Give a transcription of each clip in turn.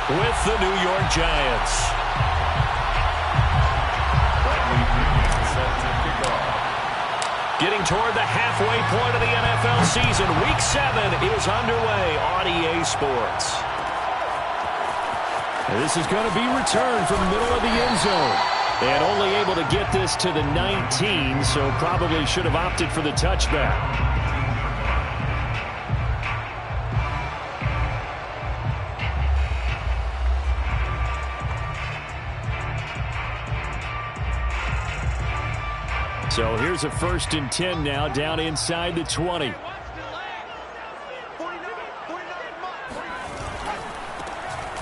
with the New York Giants. Getting toward the halfway point of the NFL season. Week 7 is underway on EA Sports. This is going to be returned from the middle of the end zone. And only able to get this to the 19, so probably should have opted for the touchback. So here's a 1st and 10 now, down inside the 20.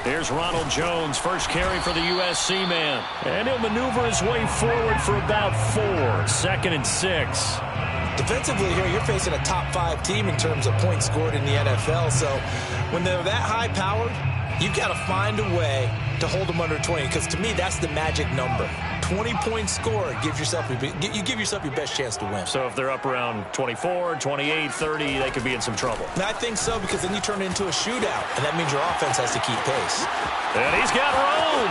There's Ronald Jones, first carry for the USC man. And he'll maneuver his way forward for about 4. 2nd and 6. Defensively here, you're facing a top 5 team in terms of points scored in the NFL. So when they're that high powered, you've got to find a way to hold them under 20. Because to me, that's the magic number. 20 points scored gives yourself you give yourself your best chance to win. So if they're up around 24, 28, 30, they could be in some trouble. And I think so, because then you turn it into a shootout, and that means your offense has to keep pace. And he's got room.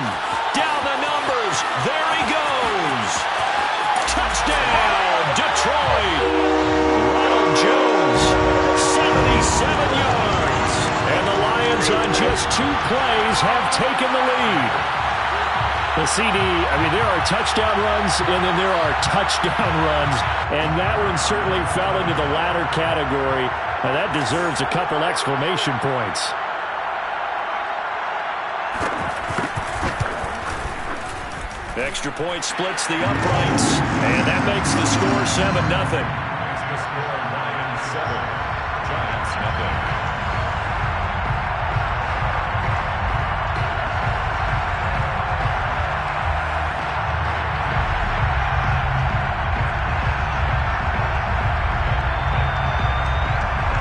Down the numbers. There he goes. Touchdown, Detroit. Ronald Jones, 77 yards. And the Lions on just 2 plays have taken the lead. The CD, I mean, there are touchdown runs, and then there are touchdown runs, and that one certainly fell into the latter category. Now, that deserves a couple exclamation points. Extra point splits the uprights, and that makes the score 7-0. The score, Lions 7, Giants nothing.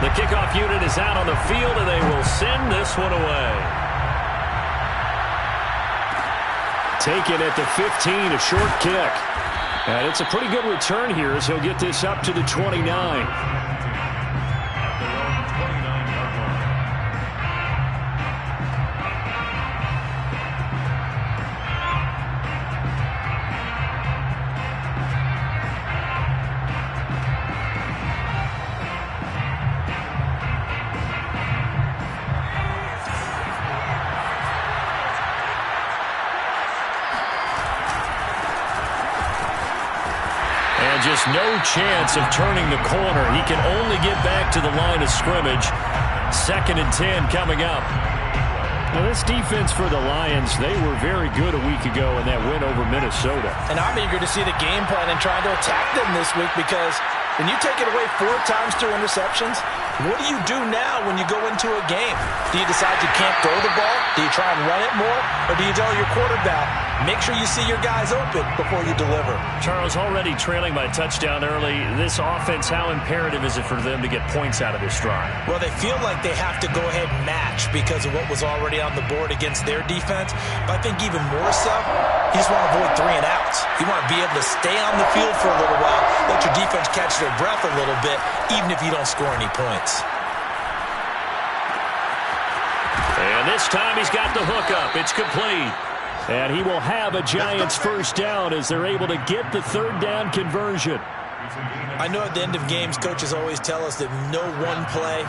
The kickoff unit is out on the field, and they will send this one away. Taken at the 15, a short kick. And it's a pretty good return here as he'll get this up to the 29. Just no chance of turning the corner. He can only get back to the line of scrimmage. 2nd and 10 coming up. Now this defense for the Lions, they were very good a week ago in that win over Minnesota. And I'm eager to see the game plan and trying to attack them this week, because when you take it away 4 times through interceptions, what do you do now when you go into a game? Do you decide you can't throw the ball? Do you try and run it more? Or do you tell your quarterback, make sure you see your guys open before you deliver? Charles, already trailing by touchdown early. This offense, how imperative is it for them to get points out of this drive? Well, they feel like they have to go ahead and match because of what was already on the board against their defense. But I think even more so, you just want to avoid 3 and outs. You want to be able to stay on the field for a little while, let your defense catch their breath a little bit, even if you don't score any points. And this time he's got the hook up. It's complete. And he will have a Giants first down as they're able to get the 3rd down conversion. I know at the end of games, coaches always tell us that no one play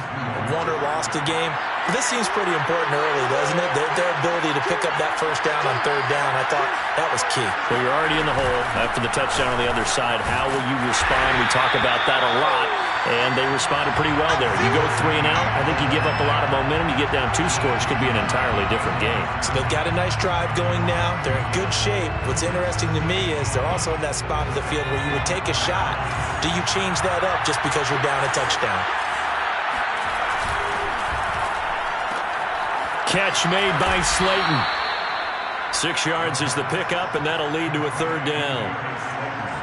won or lost a game. But this seems pretty important early, doesn't it? Their ability to pick up that first down on 3rd down, I thought that was key. Well, you're already in the hole after the touchdown on the other side. How will you respond? We talk about that a lot, and they responded pretty well there. You go 3 and out, I think you give up a lot of momentum. You get down 2 scores, could be an entirely different game. So they've got a nice drive going now. They're in good shape. What's interesting to me is they're also in that spot of the field where you would take a shot. Do you change that up just because you're down a touchdown? Catch made by Slayton. 6 yards is the pickup, and that'll lead to a 3rd down.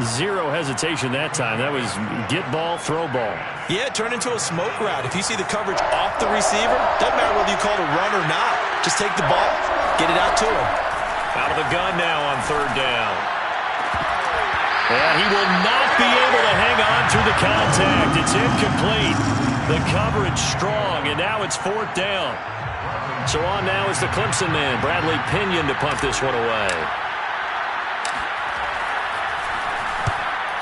0 hesitation that time. That was get ball, throw ball. Yeah, it turned into a smoke route. If you see the coverage off the receiver, doesn't matter whether you call it a run or not. Just take the ball, get it out to him. Out of the gun now on 3rd down. And he will not be able to hang on through the contact. It's incomplete. The coverage strong, and now it's 4th down. So on now is the Clemson man, Bradley Pinion, to punt this one away.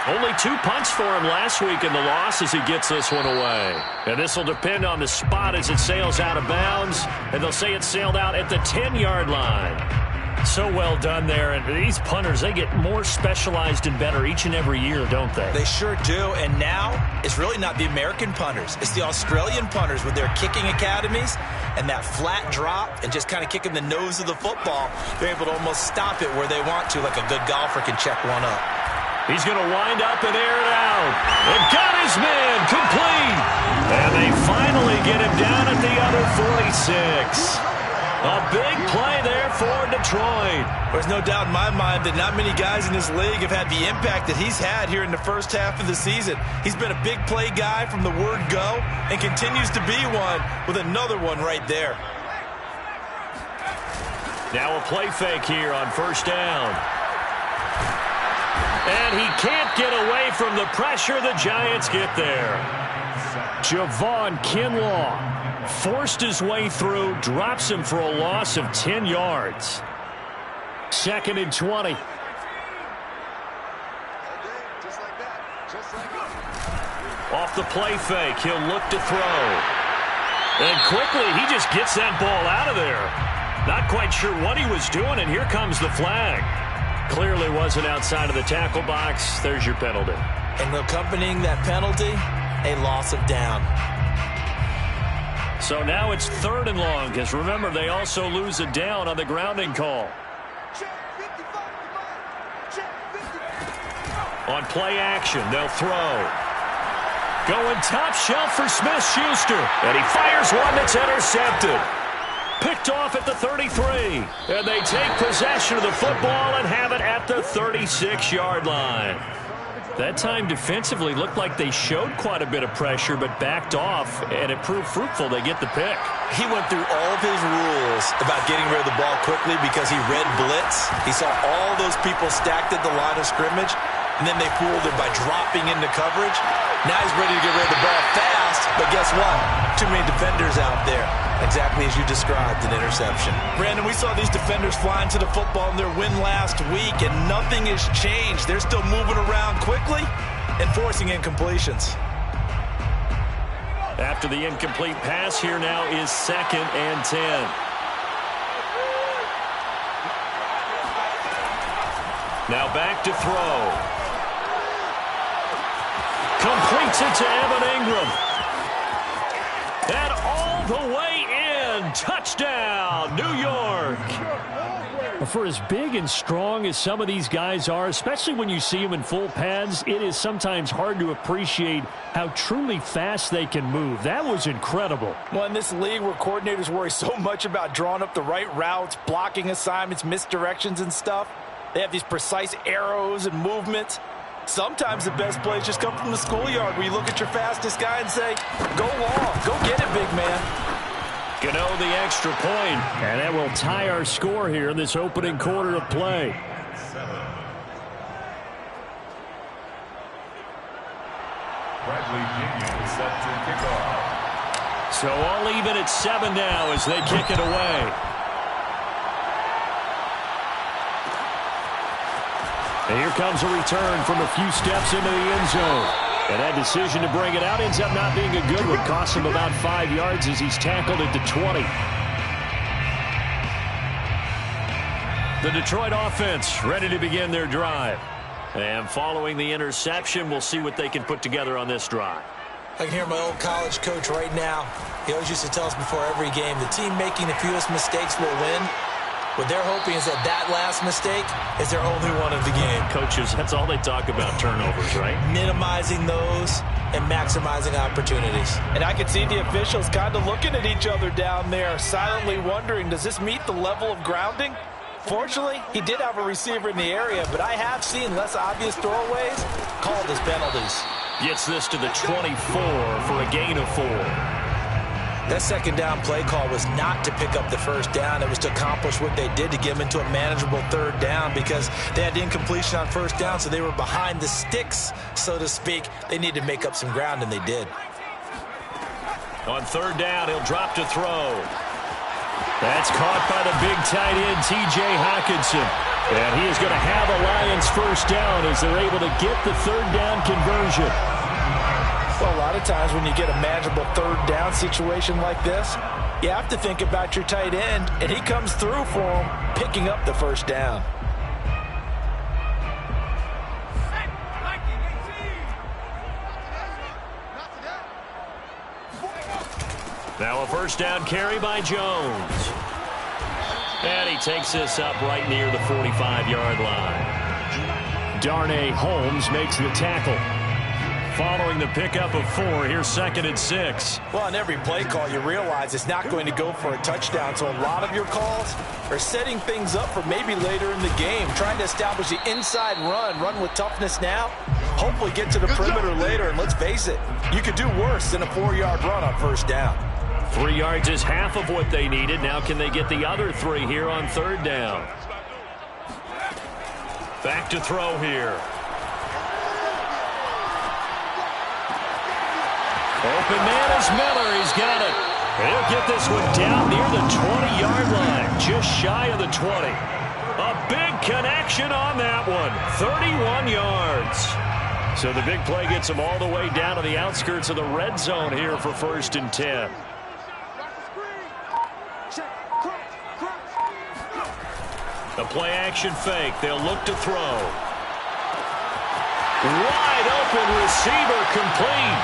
Only 2 punts for him last week in the loss as he gets this one away. And this will depend on the spot as it sails out of bounds. And they'll say it sailed out at the 10-yard line. So well done there. And these punters, they get more specialized and better each and every year, don't they? They sure do. And now it's really not the American punters. It's the Australian punters with their kicking academies and that flat drop and just kind of kicking the nose of the football. They're able to almost stop it where they want to, like a good golfer can check one up. He's going to wind up and air it out. They've got his man complete. And they finally get him down at the other 46. A big play there for Detroit. There's no doubt in my mind that not many guys in this league have had the impact that he's had here in the first half of the season. He's been a big play guy from the word go and continues to be one with another one right there. Now a play fake here on first down. And he can't get away from the pressure. The Giants get there. Javon Kinlaw forced his way through, drops him for a loss of 10 yards. 2nd and 20. Off the play fake, he'll look to throw. And quickly, he just gets that ball out of there. Not quite sure what he was doing, and here comes the flag. Clearly wasn't outside of the tackle box. There's your penalty. And accompanying that penalty, a loss of down. So now it's 3rd and long, because remember, they also lose a down on the grounding call. On play action, they'll throw. Going top shelf for Smith-Schuster. And he fires one that's intercepted. Picked off at the 33. And they take possession of the football and have it at the 36-yard line. That time defensively looked like they showed quite a bit of pressure but backed off, and it proved fruitful. They get the pick. He went through all of his rules about getting rid of the ball quickly because he read blitz. He saw all those people stacked at the line of scrimmage, and then they fooled him by dropping into coverage. Now he's ready to get rid of the ball fast, but guess what? Too many defenders out there. Exactly as you described, an interception. Brandon, we saw these defenders flying to the football in their win last week, and nothing has changed. They're still moving around quickly and forcing incompletions. After the incomplete pass, here now is 2nd and 10. Now back to throw. Completes it to Evan Ingram. And all the way in. Touchdown, New York. For as big and strong as some of these guys are, especially when you see them in full pads, it is sometimes hard to appreciate how truly fast they can move. That was incredible. Well, in this league where coordinators worry so much about drawing up the right routes, blocking assignments, misdirections and stuff, they have these precise arrows and movements. Sometimes the best plays just come from the schoolyard where you look at your fastest guy and say, go long, go get it, big man. Gano the extra point, and that will tie our score here in this opening quarter of play. Bradley Pinion set to kick off. So all even at 7 now as they kick it away. And here comes a return from a few steps into the end zone. And that decision to bring it out ends up not being a good one. Cost him about 5 yards as he's tackled at the 20. The Detroit offense ready to begin their drive. And following the interception, we'll see what they can put together on this drive. I can hear my old college coach right now. He always used to tell us before every game, the team making the fewest mistakes will win. What they're hoping is that that last mistake is their only one of the game. Coaches, that's all they talk about, turnovers, right? Minimizing those and maximizing opportunities. And I could see the officials kind of looking at each other down there, silently wondering, does this meet the level of grounding? Fortunately, he did have a receiver in the area, but I have seen less obvious throwaways called as penalties. Gets this to the 24 for a gain of 4. That second down play call was not to pick up the first down. It was to accomplish what they did to get them into a manageable third down because they had incompletion on first down, so they were behind the sticks, so to speak. They needed to make up some ground, and they did. On third down, he'll drop to throw. That's caught by the big tight end, T.J. Hockenson. And he is going to have a Lions first down as they're able to get the third down conversion. Well, a lot of times when you get a manageable third down situation like this, you have to think about your tight end, and he comes through for him, picking up the first down. Now a first down carry by Jones. And he takes this up right near the 45-yard line. Darnay Holmes makes the tackle. Following the pickup of 4, here's 2nd and 6. Well, on every play call, you realize it's not going to go for a touchdown, so a lot of your calls are setting things up for maybe later in the game, trying to establish the inside run with toughness now, hopefully get to the perimeter later, and let's face it, you could do worse than a 4-yard run on first down. 3 yards is half of what they needed. Now can they get the other 3 here on third down? Back to throw here. Open man is Miller. He's got it. He'll get this one down near the 20-yard line, just shy of the 20. A big connection on that one, 31 yards. So the big play gets him all the way down to the outskirts of the red zone here for 1st and 10. The play action fake. They'll look to throw. Wide open receiver complete.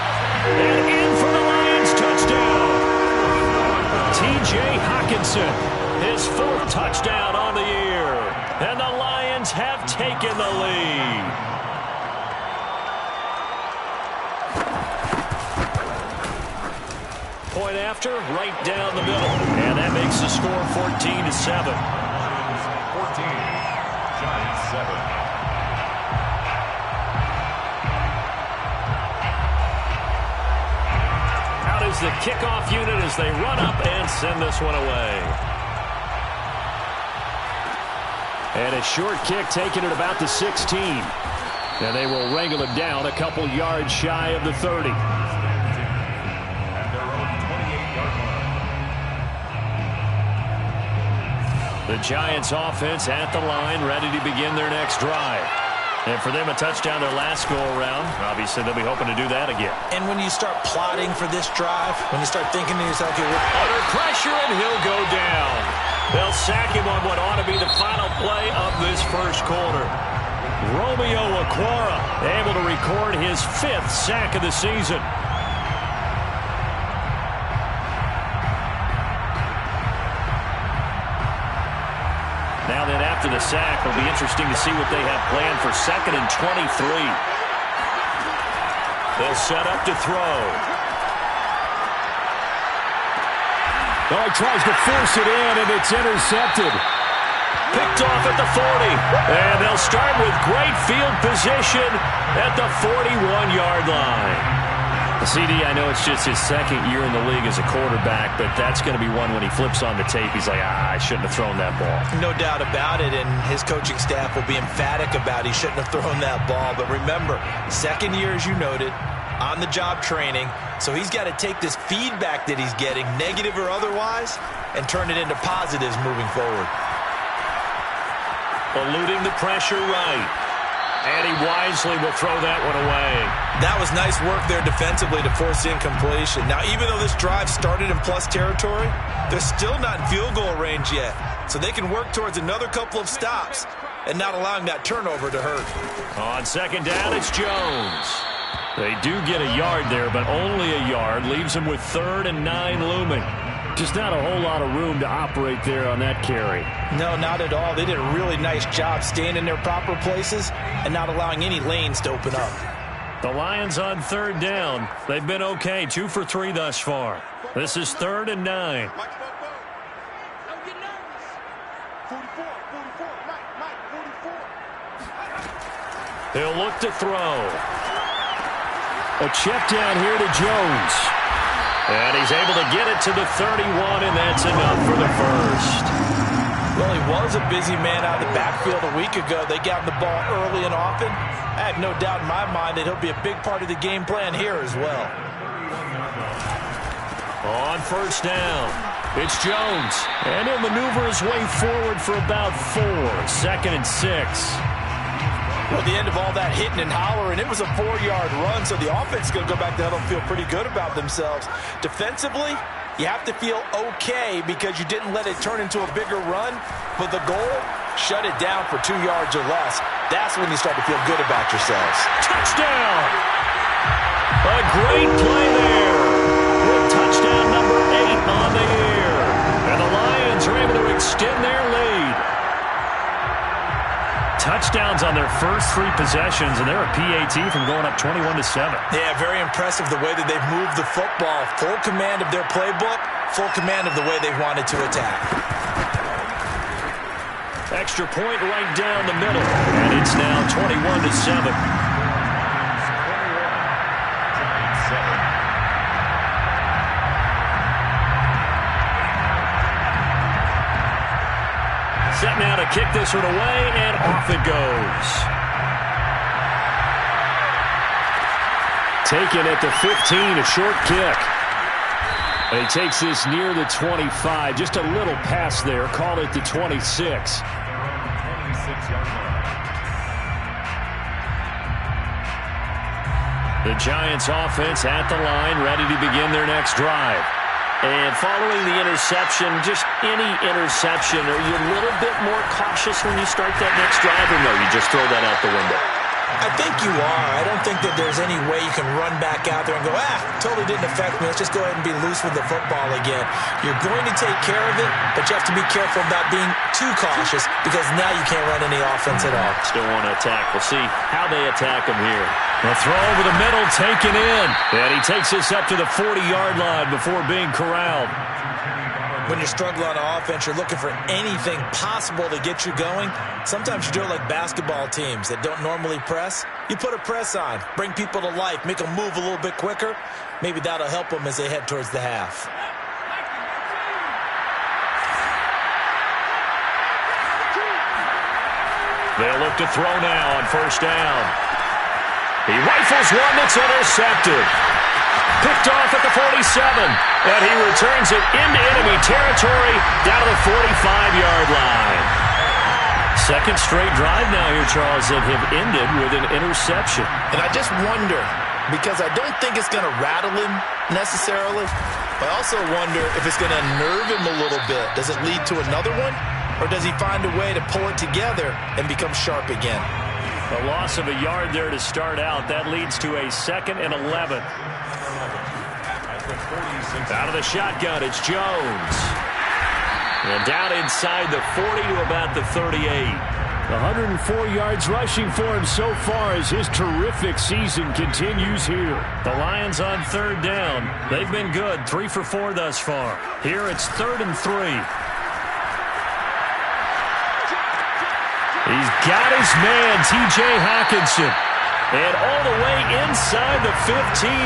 And in for the Lions touchdown. T.J. Hockenson, his 4th touchdown on the year. And the Lions have taken the lead. Point after, right down the middle. And that makes the score 14-7. 14, Giants 7. Out is the kickoff unit as they run up and send this one away. And a short kick taken at about the 16. And they will wrangle it down a couple yards shy of the 30. The Giants offense at the line, ready to begin their next drive. And for them, a touchdown their last go-around. Obviously, they'll be hoping to do that again. And when you start plotting for this drive, when you start thinking to yourself, okay, under pressure, and he'll go down. They'll sack him on what ought to be the final play of this first quarter. Romeo Okwara able to record his 5th sack of the season. Now then, after the sack, it'll be interesting to see what they have planned for 2nd and 23. They'll set up to throw. Oh, he tries to force it in, and it's intercepted. Picked off at the 40. And they'll start with great field position at the 41-yard line. CD, I know it's just his 2nd year in the league as a quarterback, but that's going to be one when he flips on the tape, he's like, I shouldn't have thrown that ball. No doubt about it, and his coaching staff will be emphatic about he shouldn't have thrown that ball. But remember, 2nd year, as you noted, on-the-job training, so he's got to take this feedback that he's getting, negative or otherwise, and turn it into positives moving forward. Eluding the pressure right. And he wisely will throw that one away. That was nice work there defensively to force incompletion. Now, even though this drive started in plus territory, they're still not in field goal range yet. So they can work towards another couple of stops and not allowing that turnover to hurt. On 2nd down, it's Jones. They do get a yard there, but only a yard. Leaves them with 3rd and 9 looming. Just not a whole lot of room to operate there on that carry. No, not at all. They did a really nice job staying in their proper places and not allowing any lanes to open up. The Lions on 3rd down. They've been okay, 2 for 3 thus far. This is 3rd and 9. He'll look to throw. A check down here to Jones. And he's able to get it to the 31, and that's enough for the first. Well, he was a busy man out of the backfield a week ago. They got the ball early and often. I have no doubt in my mind that he'll be a big part of the game plan here as well. On 1st down. It's Jones. And he'll maneuver his way forward for about 4. 2nd and 6. Well, at the end of all that hitting and hollering, it was a 4-yard run, so the offense is going to go back to huddle and feel pretty good about themselves. Defensively, you have to feel okay because you didn't let it turn into a bigger run, but the goal, shut it down for 2 yards or less. That's when you start to feel good about yourselves. Touchdown! A great play there. With touchdown number 8 on the year. And the Lions are able to extend their lead. Touchdowns on their first 3 possessions, and they're a PAT from going up 21-7. Yeah, very impressive the way that they've moved the football. Full command of their playbook, full command of the way they've wanted to attack. Extra point right down the middle, and it's now 21-7. Set now to kick this one away, and off it goes. Taken at the 15, a short kick. And he takes this near the 25. Just a little pass there. Call it the 26. The Giants offense at the line, ready to begin their next drive. And following the interception, just any interception, are you a little bit more cautious when you start that next drive, or no, you just throw that out the window? I think you are. I don't think that there's any way you can run back out there and go, totally didn't affect me. Let's just go ahead and be loose with the football again. You're going to take care of it, but you have to be careful about being too cautious because now you can't run any offense at all. Still want to attack. We'll see how they attack him here. A throw over the middle, taken in. And he takes this up to the 40-yard line before being corraled. When you're struggling on offense, you're looking for anything possible to get you going. Sometimes you do it like basketball teams that don't normally press. You put a press on, bring people to life, make them move a little bit quicker. Maybe that'll help them as they head towards the half. They'll look to throw now on first down. He rifles one that's intercepted. Picked off at the 47. And he returns it into enemy territory down to the 45-yard line. Second straight drive now here, Charles, that have ended with an interception. And I just wonder, because I don't think it's going to rattle him necessarily, but I also wonder if it's going to unnerve him a little bit. Does it lead to another one? Or does he find a way to pull it together and become sharp again? A loss of a yard there to start out. That leads to a 2nd and 11. Out of the shotgun, it's Jones. And down inside the 40 to about the 38. 104 yards rushing for him so far as his terrific season continues here. The Lions on 3rd down. They've been good, 3 for 4 thus far. Here it's 3rd and 3. He's got his man, T.J. Hockenson. And all the way inside the 15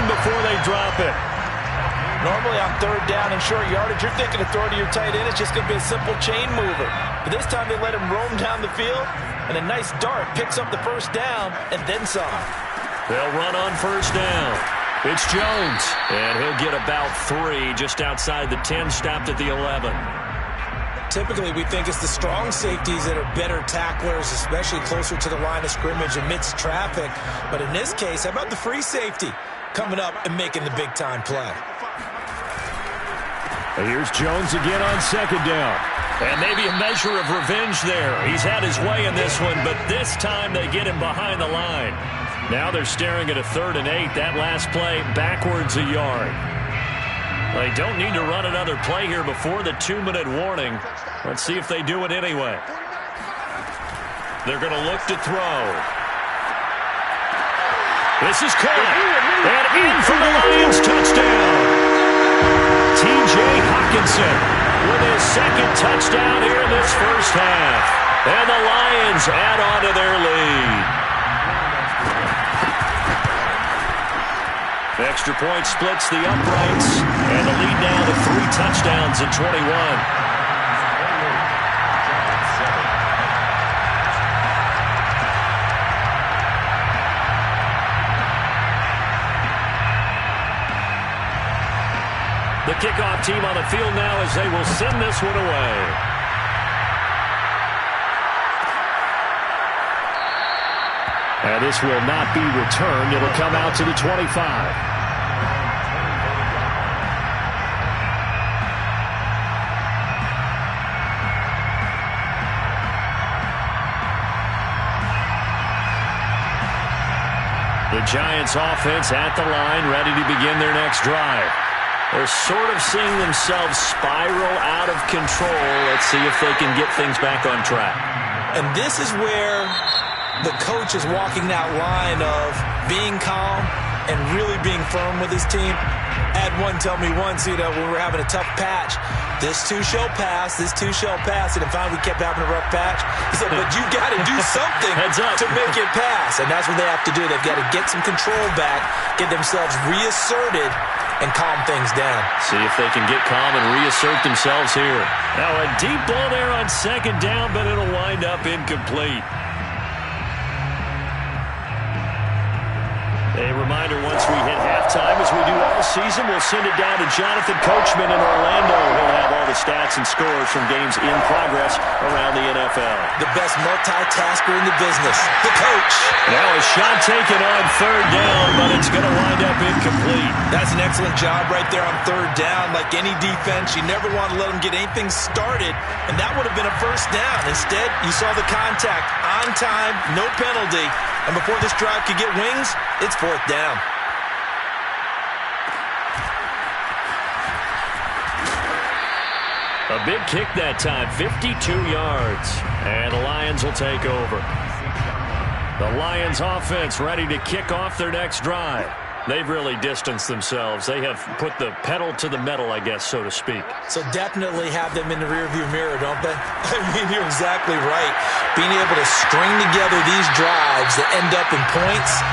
before they drop it. Normally on 3rd down and short yardage, you're thinking to throw to your tight end. It's just going to be a simple chain mover. But this time they let him roam down the field, and a nice dart picks up the first down and then some. They'll run on first down. It's Jones, and he'll get about 3 just outside the 10, stopped at the 11. Typically, we think it's the strong safeties that are better tacklers, especially closer to the line of scrimmage amidst traffic. But in this case, how about the free safety coming up and making the big-time play? Here's Jones again on 2nd down. And maybe a measure of revenge there. He's had his way in this one, but this time they get him behind the line. Now they're staring at a 3rd and 8. That last play backwards a yard. They don't need to run another play here before the 2-minute warning. Let's see if they do it anyway. They're going to look to throw. This is caught. And in for the Lions touchdown. T.J. Hockenson with his 2nd touchdown here in this first half. And the Lions add on to their lead. Extra point splits the uprights. And the lead now to 3 touchdowns in 21. The kickoff team on the field now as they will send this one away. And this will not be returned. It'll come out to the 25. The Giants offense at the line, ready to begin their next drive. They're sort of seeing themselves spiral out of control. Let's see if they can get things back on track. And this is where the coach is walking that line of being calm and really being firm with his team. Had one tell me once, when we were having a tough patch, this too shall pass, this too shall pass. And finally we kept having a rough patch. He said, but you got to do something to make it pass. And that's what they have to do. They've got to get some control back, get themselves reasserted, and calm things down. See if they can get calm and reassert themselves here. Now a deep ball there on second down, but it'll wind up incomplete. A reminder, once we hit halftime, as we do all season, we'll send it down to Jonathan Coachman in Orlando. He'll have all the stats and scores from games in progress around the NFL. The best multitasker in the business, the coach. Now a shot taken on third down, but it's going to wind up incomplete. That's an excellent job right there on third down. Like any defense, you never want to let them get anything started, and that would have been a first down. Instead, you saw the contact on time, no penalty. And before this drive could get wings, it's fourth down. A big kick that time, 52 yards. And the Lions will take over. The Lions offense ready to kick off their next drive. They've really distanced themselves. They have put the pedal to the metal, I guess, so to speak. So definitely have them in the rearview mirror, don't they? I mean, you're exactly right. Being able to string together these drives that end up in points,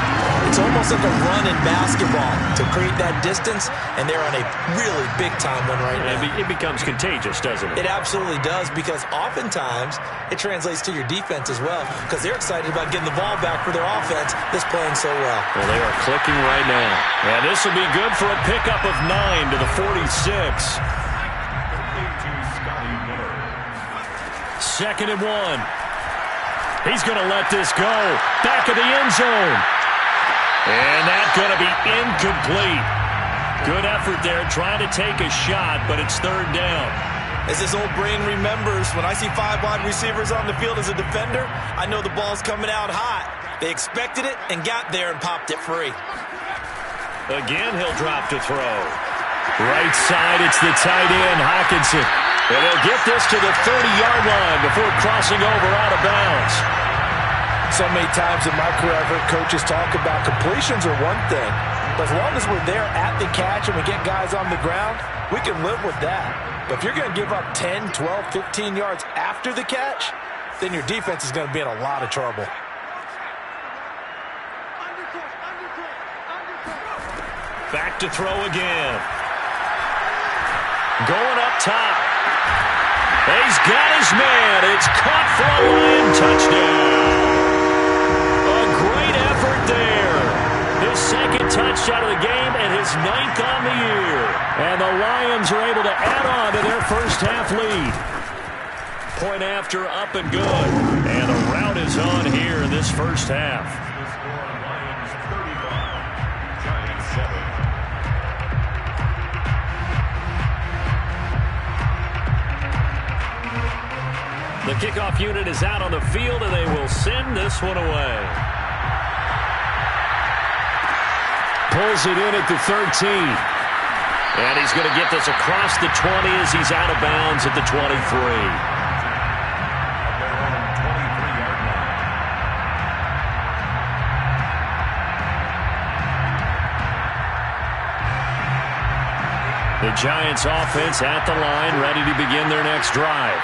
it's almost like a run in basketball to create that distance, and they're on a really big-time one right now. It becomes contagious, doesn't it? It absolutely does, because oftentimes it translates to your defense as well, because they're excited about getting the ball back for their offense that's playing so well. Well, they are clicking right now. And this will be good for a pickup of 9 to the 46. Second and 1. He's going to let this go. Back of the end zone. And that's going to be incomplete. Good effort there trying to take a shot, but it's third down. As this old brain remembers, when I see 5 wide receivers on the field as a defender, I know the ball's coming out hot. They expected it and got there and popped it free. Again, he'll drop to throw. Right side, it's the tight end, Hockenson. And he'll get this to the 30-yard line before crossing over out of bounds. So many times in my career, I've heard coaches talk about completions are one thing. But as long as we're there at the catch and we get guys on the ground, we can live with that. But if you're going to give up 10, 12, 15 yards after the catch, then your defense is going to be in a lot of trouble. Back to throw again. Going up top. He's got his man. It's caught for a Lion touchdown. A great effort there. His second touchdown of the game and his 9th on the year. And the Lions are able to add on to their first half lead. Point after, up and good. And the rout is on here in this first half. The kickoff unit is out on the field, and they will send this one away. Pulls it in at the 13. And he's going to get this across the 20 as he's out of bounds at the 23. The Giants offense at the line, ready to begin their next drive.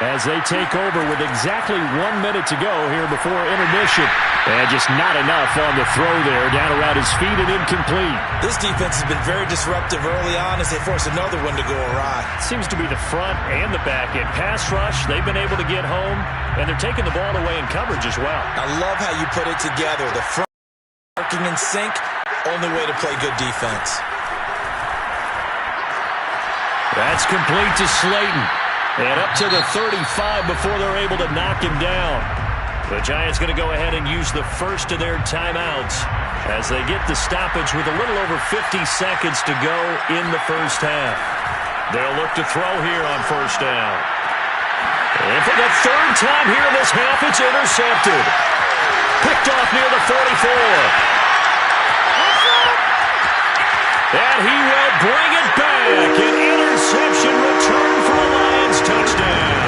As they take over with exactly 1 minute to go here before intermission. And just not enough on the throw there, down around his feet and incomplete. This defense has been very disruptive early on as they force another one to go awry. Seems to be the front and the back end. Pass rush, they've been able to get home, and they're taking the ball away in coverage as well. I love how you put it together. The front working in sync, only way to play good defense. That's complete to Slayton. And up to the 35 before they're able to knock him down. The Giants going to go ahead and use the first of their timeouts as they get the stoppage with a little over 50 seconds to go in the first half. They'll look to throw here on first down. And for the third time here in this half, it's intercepted. Picked off near the 44. And he will bring it back. An interception return for a Lions touchdown.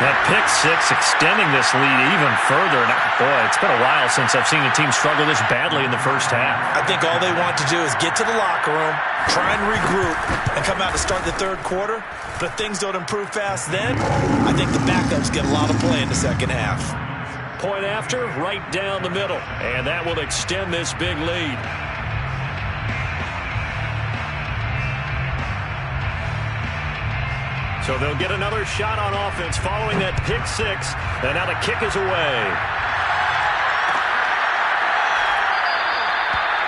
That pick six extending this lead even further. And boy, it's been a while since I've seen a team struggle this badly in the first half. I think all they want to do is get to the locker room, try and regroup, and come out to start the third quarter. But if things don't improve fast then, I think the backups get a lot of play in the second half. Point after, right down the middle. And that will extend this big lead. So they'll get another shot on offense following that pick six. And now the kick is away.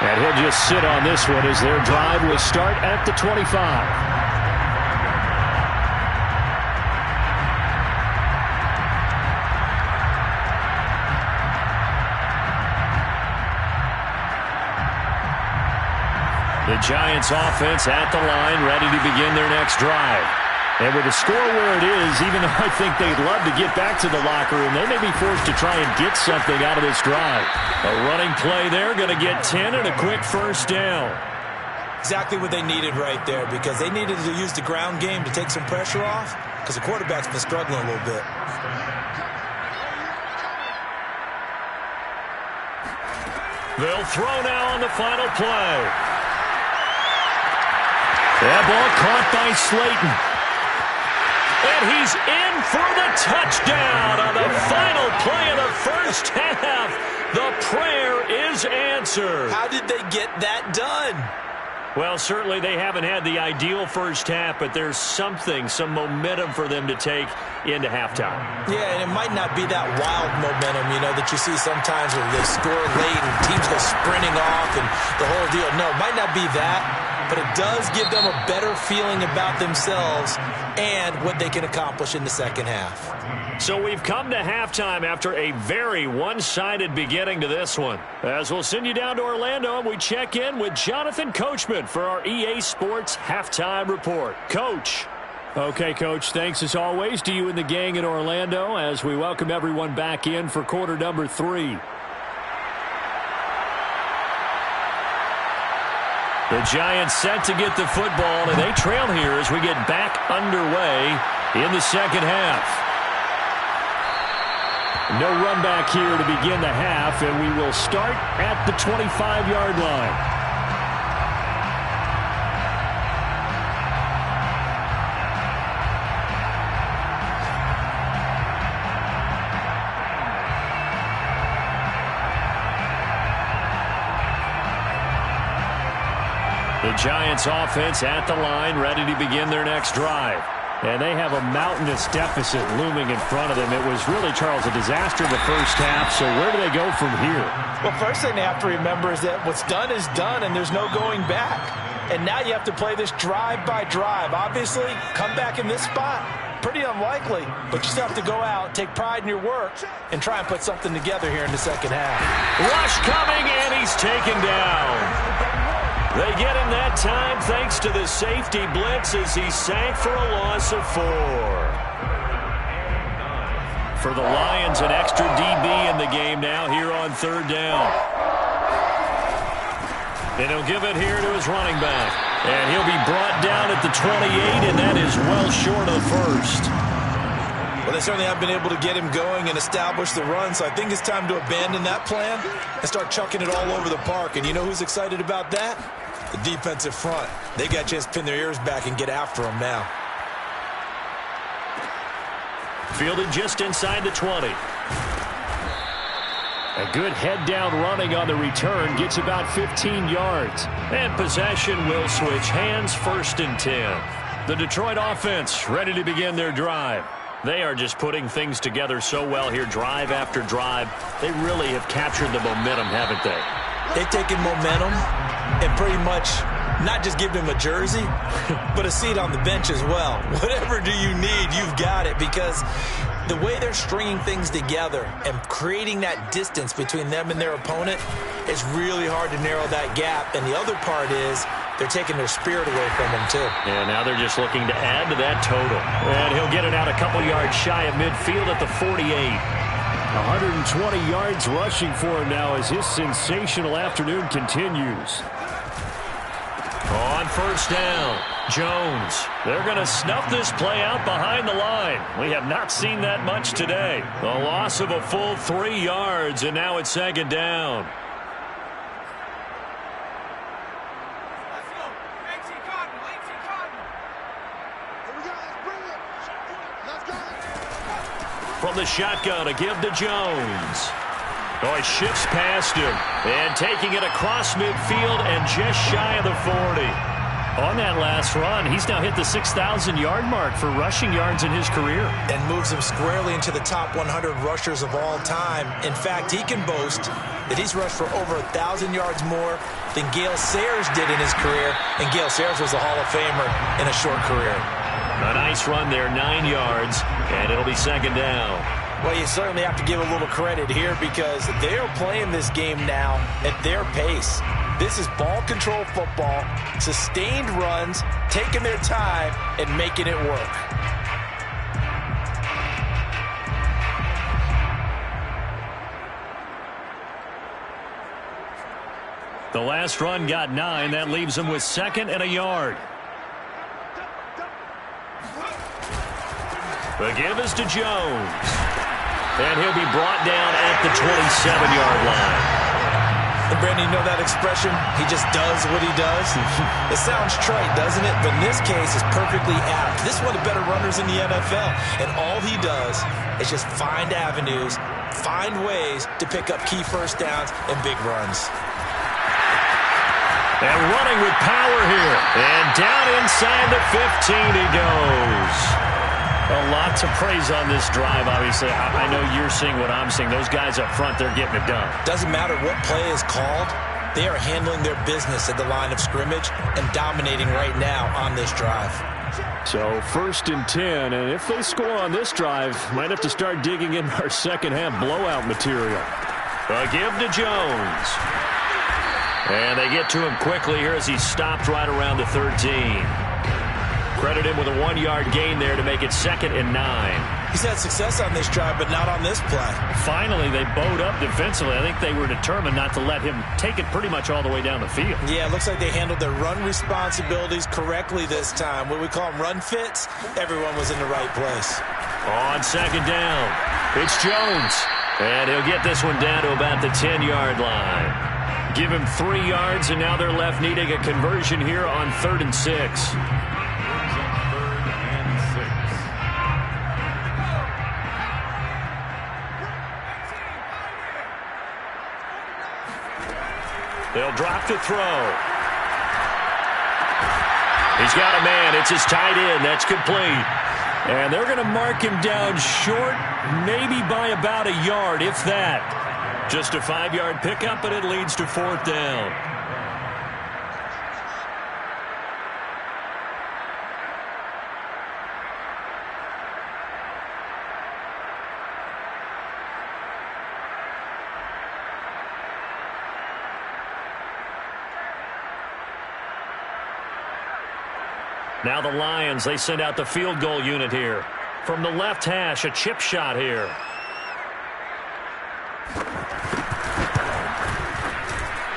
And he'll just sit on this one as their drive will start at the 25. The Giants offense at the line, ready to begin their next drive. And with the score where it is, even though I think they'd love to get back to the locker room, they may be forced to try and get something out of this drive. A running play there, going to get 10 and a quick first down. Exactly what they needed right there, because they needed to use the ground game to take some pressure off, because the quarterback's been struggling a little bit. They'll throw now on the final play. That ball caught by Slayton. And he's in for the touchdown on the final play of the first half. The prayer is answered. How did they get that done? Well, certainly they haven't had the ideal first half, but there's some momentum for them to take into halftime. Yeah, and it might not be that wild momentum, that you see sometimes when they score late and teams go sprinting off and the whole deal. No, it might not be that, but it does give them a better feeling about themselves and what they can accomplish in the second half. So we've come to halftime after a very one-sided beginning to this one. As we'll send you down to Orlando, and we check in with Jonathan Coachman for our EA Sports Halftime Report. Coach. Okay, Coach, thanks as always to you and the gang in Orlando as we welcome everyone back in for quarter number 3. The Giants set to get the football, and they trail here as we get back underway in the second half. No run back here to begin the half, and we will start at the 25-yard line. The Giants offense at the line, ready to begin their next drive. And they have a mountainous deficit looming in front of them. It was really, Charles, a disaster in the first half. So where do they go from here? Well, first thing they have to remember is that what's done is done, and there's no going back. And now you have to play this drive by drive. Obviously, come back in this spot, pretty unlikely. But you still have to go out, take pride in your work, and try and put something together here in the second half. Rush coming, and he's taken down. They get him that time thanks to the safety blitz as he sank for a loss of 4. For the Lions, an extra DB in the game now here on third down. And he'll give it here to his running back. And he'll be brought down at the 28, and that is well short of the first. Well, they certainly have been able to get him going and establish the run, so I think it's time to abandon that plan and start chucking it all over the park. And you know who's excited about that? The defensive front. They got a chance to pin their ears back and get after him now. Fielded just inside the 20. A good head-down running on the return gets about 15 yards. And possession will switch hands, 1st and 10. The Detroit offense ready to begin their drive. They are just putting things together so well here, drive after drive. They really have captured the momentum, haven't they? They've taken momentum and pretty much not just giving him a jersey, but a seat on the bench as well. Whatever do you need, you've got it, because the way they're stringing things together and creating that distance between them and their opponent, it's really hard to narrow that gap. And the other part is they're taking their spirit away from them, too. And now they're just looking to add to that total. And he'll get it out a couple yards shy of midfield at the 48. 120 yards rushing for him now as his sensational afternoon continues. On first down, Jones. They're going to snuff this play out behind the line. We have not seen that much today. A loss of a full 3 yards, and now it's second down. From the shotgun, a give to Jones. Oh, he shifts past him. And taking it across midfield and just shy of the 40. On that last run, he's now hit the 6,000-yard mark for rushing yards in his career. And moves him squarely into the top 100 rushers of all time. In fact, he can boast that he's rushed for over 1,000 yards more than Gale Sayers did in his career. And Gale Sayers was a Hall of Famer in a short career. A nice run there, 9 yards, and it'll be second down. Well, you certainly have to give a little credit here because they're playing this game now at their pace. This is ball control football, sustained runs, taking their time, and making it work. The last run got 9. That leaves him with 2nd and a yard. The give is to Jones. And he'll be brought down at the 27-yard line. And Brandon, you know that expression? He just does what he does? It sounds trite, doesn't it? But in this case, it's perfectly apt. This is one of the better runners in the NFL. And all he does is just find avenues, find ways to pick up key first downs and big runs. And running with power here. And down inside the 15 he goes. A lot to praise on this drive, obviously. I know you're seeing what I'm seeing. Those guys up front, they're getting it done. Doesn't matter what play is called. They are handling their business at the line of scrimmage and dominating right now on this drive. So 1st and 10, and if they score on this drive, might have to start digging in our second-half blowout material. A give to Jones. And they get to him quickly here as he stopped right around the 13. Credit him with a 1-yard gain there to make it 2nd and 9. He's had success on this drive, but not on this play. Finally, they bowed up defensively. I think they were determined not to let him take it pretty much all the way down the field. Yeah, it looks like they handled their run responsibilities correctly this time. What we call them run fits, everyone was in the right place. On 2nd down, it's Jones. And he'll get this one down to about the 10-yard line. Give him 3 yards, and now they're left needing a conversion here on 3rd and 6. They'll drop to throw. He's got a man. It's his tight end. That's complete. And they're going to mark him down short, maybe by about a yard, if that. Just a 5-yard pickup, and it leads to 4th down. Now the Lions, they send out the field goal unit here. From the left hash, a chip shot here.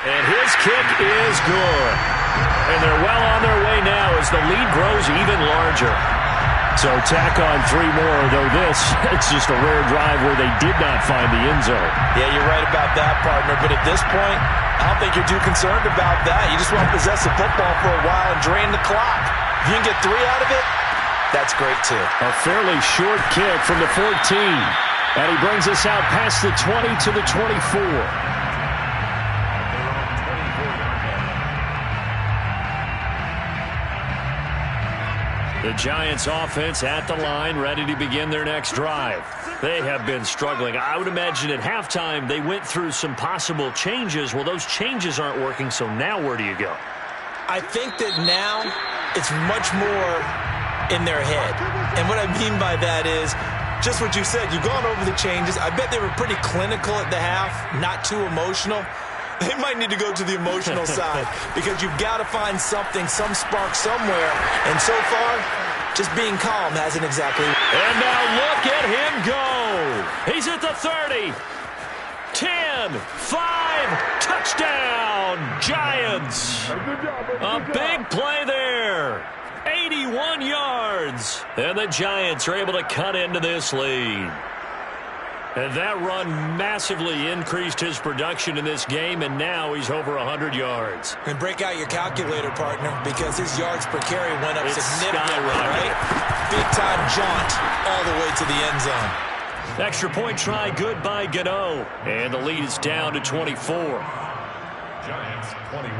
And his kick is good. And they're well on their way now as the lead grows even larger. So tack on 3 more, though this, it's just a rare drive where they did not find the end zone. Yeah, you're right about that, partner. But at this point, I don't think you're too concerned about that. You just want to possess the football for a while and drain the clock. If you can get 3 out of it, that's great, too. A fairly short kick from the 14. And he brings us out past the 20 to the 24. The Giants offense at the line, ready to begin their next drive. They have been struggling. I would imagine at halftime they went through some possible changes. Well, those changes aren't working, so now where do you go? I think that now it's much more in their head. And what I mean by that is just what you said. You've gone over the changes. I bet they were pretty clinical at the half, not too emotional. They might need to go to the emotional side because you've got to find something, some spark somewhere. And so far, just being calm hasn't exactly. And now look at him go. He's at the 30. 10, 5, touchdown, Giants. A big play there. 81 yards. And the Giants are able to cut into this lead. And that run massively increased his production in this game, and now he's over 100 yards. And break out your calculator, partner, because his yards per carry went up significantly, right? Big-time jaunt all the way to the end zone. Extra point try, good by Gano. And the lead is down to 24. Giants 21.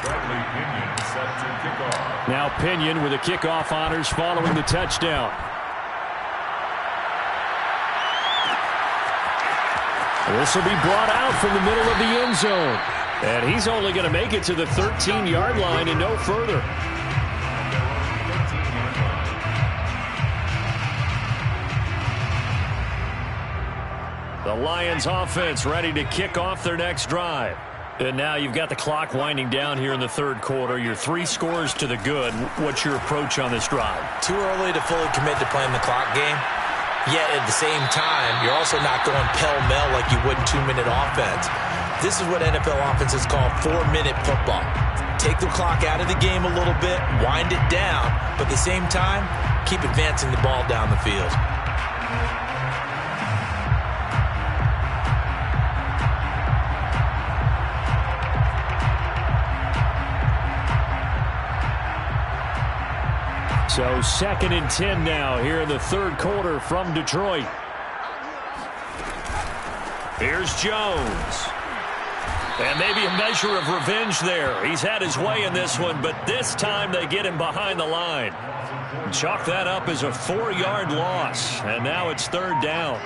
Bradley Pinion set to kick off. Now Pinion with the kickoff honors following the touchdown. This will be brought out from the middle of the end zone. And he's only going to make it to the 13-yard line and no further. The Lions offense ready to kick off their next drive. And now you've got the clock winding down here in the third quarter. You're 3 scores to the good. What's your approach on this drive? Too early to fully commit to playing the clock game. Yet at the same time, you're also not going pell-mell like you would in 2-minute offense. This is what NFL offenses call 4-minute football. Take the clock out of the game a little bit, wind it down, but at the same time, keep advancing the ball down the field. So 2nd and 10 now here in the third quarter from Detroit. Here's Jones. And maybe a measure of revenge there. He's had his way in this one, but this time they get him behind the line. Chalk that up as a 4-yard loss, and now it's 3rd down.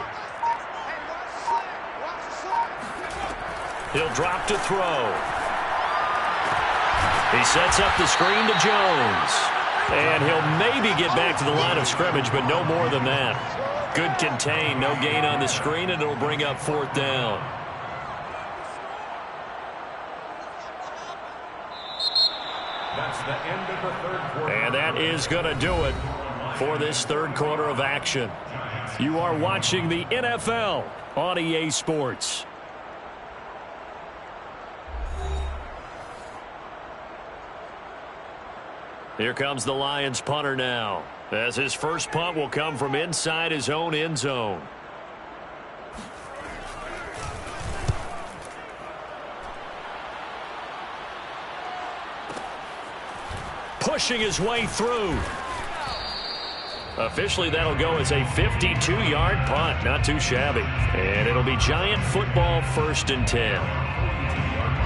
He'll drop to throw. He sets up the screen to Jones. And he'll maybe get back to the line of scrimmage, but no more than that. Good contain, no gain on the screen, and it'll bring up 4th down. That's the end of the third quarter. And that is going to do it for this third quarter of action. You are watching the NFL on EA Sports. Here comes the Lions punter now, as his first punt will come from inside his own end zone. Pushing his way through. Officially, that'll go as a 52-yard punt. Not too shabby. And it'll be Giant football 1st and 10.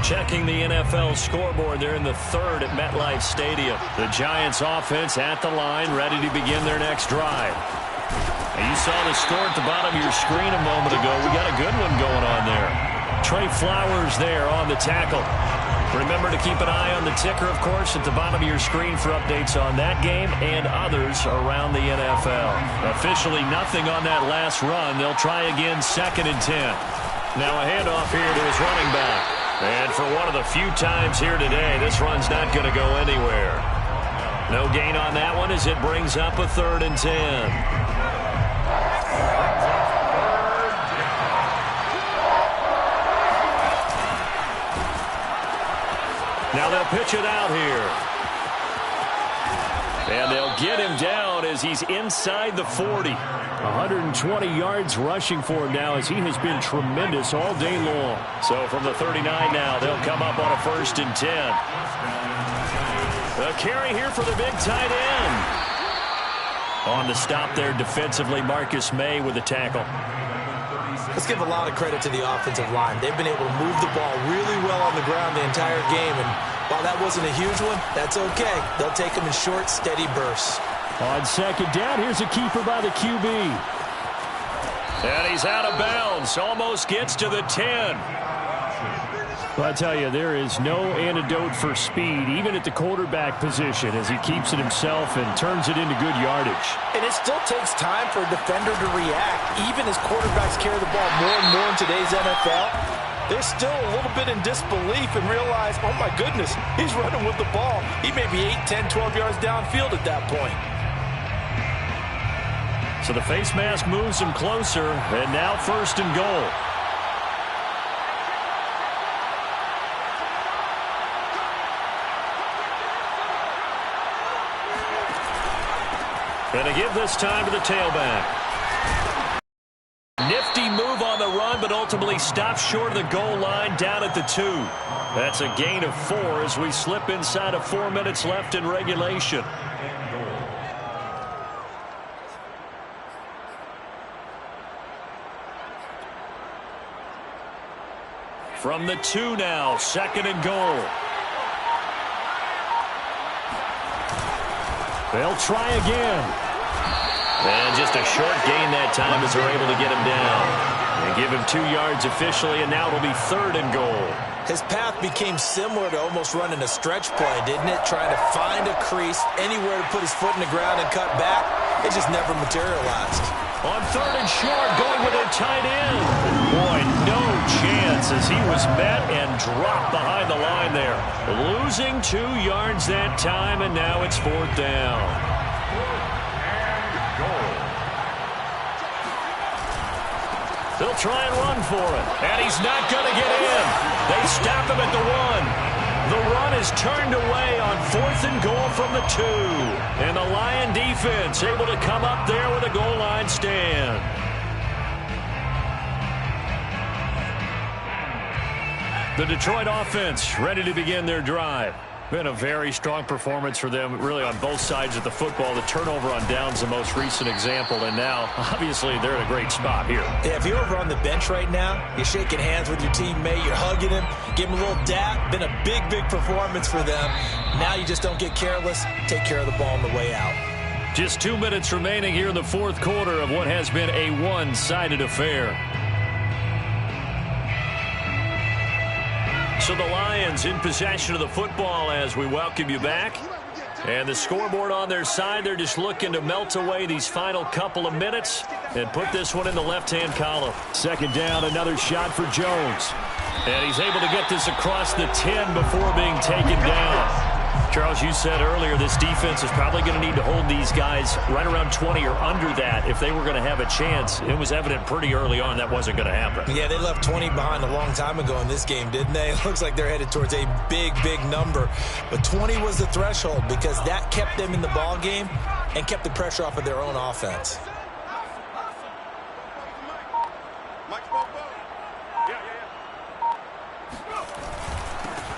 Checking the NFL scoreboard, they're in the 3rd at MetLife Stadium. The Giants offense at the line, ready to begin their next drive. And you saw the score at the bottom of your screen a moment ago. We got a good one going on there. Trey Flowers there on the tackle. Remember to keep an eye on the ticker, of course, at the bottom of your screen for updates on that game and others around the NFL. Officially nothing on that last run. They'll try again 2nd and 10. Now a handoff here to his running back. And for one of the few times here today, this run's not going to go anywhere. No gain on that one as it brings up a 3rd and 10. Now they'll pitch it out here. And they'll get him down as he's inside the 40. 120 yards rushing for him now as he has been tremendous all day long. So from the 39 now, they'll come up on a 1st and 10. A carry here for the big tight end. On the stop there defensively, Marcus May with the tackle. Let's give a lot of credit to the offensive line. They've been able to move the ball really well on the ground the entire game. And while that wasn't a huge one, that's okay. They'll take them in short, steady bursts. On 2nd down, here's a keeper by the QB. And he's out of bounds. Almost gets to the 10. Well, I tell you, there is no antidote for speed, even at the quarterback position, as he keeps it himself and turns it into good yardage. And it still takes time for a defender to react. Even as quarterbacks carry the ball more and more in today's NFL, they're still a little bit in disbelief and realize, oh my goodness, he's running with the ball. He may be 8, 10, 12 yards downfield at that point. So the face mask moves him closer, and now 1st and goal. Going to give this time to the tailback. Nifty move on the run, but ultimately stops short of the goal line down at the 2. That's a gain of 4 as we slip inside of 4 minutes left in regulation. From the 2 now, 2nd and goal. They'll try again. And just a short gain that time as they're able to get him down. And give him 2 yards officially, and now it'll be 3rd and goal. His path became similar to almost running a stretch play, didn't it? Trying to find a crease, anywhere to put his foot in the ground and cut back. It just never materialized. On 3rd and short, going with a tight end. Boy, no chance as he was met and dropped behind the line there. Losing 2 yards that time, and now it's 4th down. They'll try and run for it, and he's not going to get in. They stop him at the 1. The run is turned away on 4th and goal from the 2. And the Lion defense able to come up there with a goal line stand. The Detroit offense ready to begin their drive. Been a very strong performance for them, really, on both sides of the football. The turnover on downs the most recent example, and now, obviously, they're in a great spot here. Yeah, if you're over on the bench right now, you're shaking hands with your teammate, you're hugging him, give him a little dap. Been a big, big performance for them. Now you just don't get careless. Take care of the ball on the way out. Just 2 minutes remaining here in the 4th quarter of what has been a one-sided affair. So the Lions in possession of the football as we welcome you back. And the scoreboard on their side, they're just looking to melt away these final couple of minutes and put this one in the left-hand column. 2nd down, another shot for Jones. And he's able to get this across the 10 before being taken down. Charles, you said earlier this defense is probably going to need to hold these guys right around 20 or under that if they were going to have a chance. It was evident pretty early on that wasn't going to happen. Yeah, they left 20 behind a long time ago in this game, didn't they? It looks like they're headed towards a big, big number. But 20 was the threshold because that kept them in the ball game and kept the pressure off of their own offense.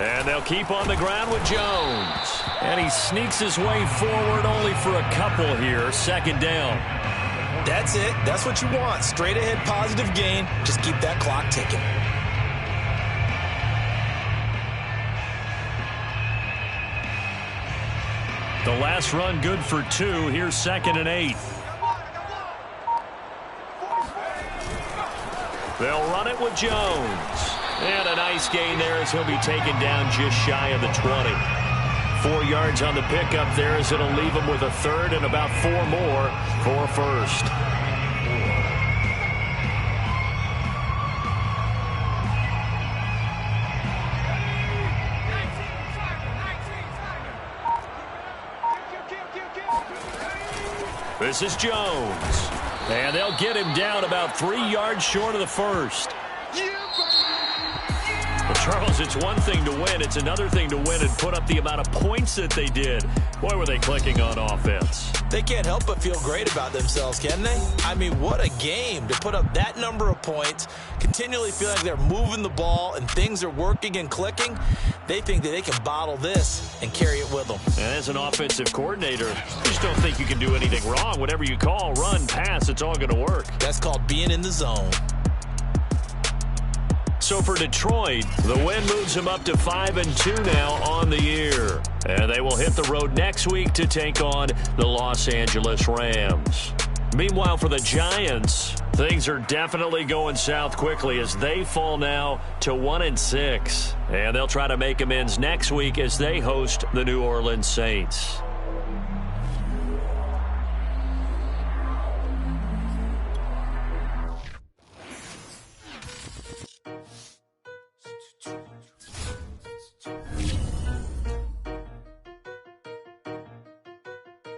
And they'll keep on the ground with Jones. And he sneaks his way forward only for a couple here. 2nd down. That's it. That's what you want. Straight ahead positive gain. Just keep that clock ticking. The last run good for 2. Here's 2nd and 8. They'll run it with Jones. And a nice gain there as he'll be taken down just shy of the 20. 4 yards on the pickup there as it'll leave him with a 3rd and about 4 more for 1st. This is Jones. And they'll get him down about 3 yards short of the 1st. Well, Charles, it's one thing to win. It's another thing to win and put up the amount of points that they did. Boy, were they clicking on offense. They can't help but feel great about themselves, can they? I mean, what a game to put up that number of points, continually feel like they're moving the ball and things are working and clicking. They think that they can bottle this and carry it with them. And as an offensive coordinator, you just don't think you can do anything wrong. Whatever you call, run, pass, it's all going to work. That's called being in the zone. So for Detroit, the win moves them up to 5-2 now on the year. And they will hit the road next week to take on the Los Angeles Rams. Meanwhile, for the Giants, things are definitely going south quickly as they fall now to 1-6. And they'll try to make amends next week as they host the New Orleans Saints.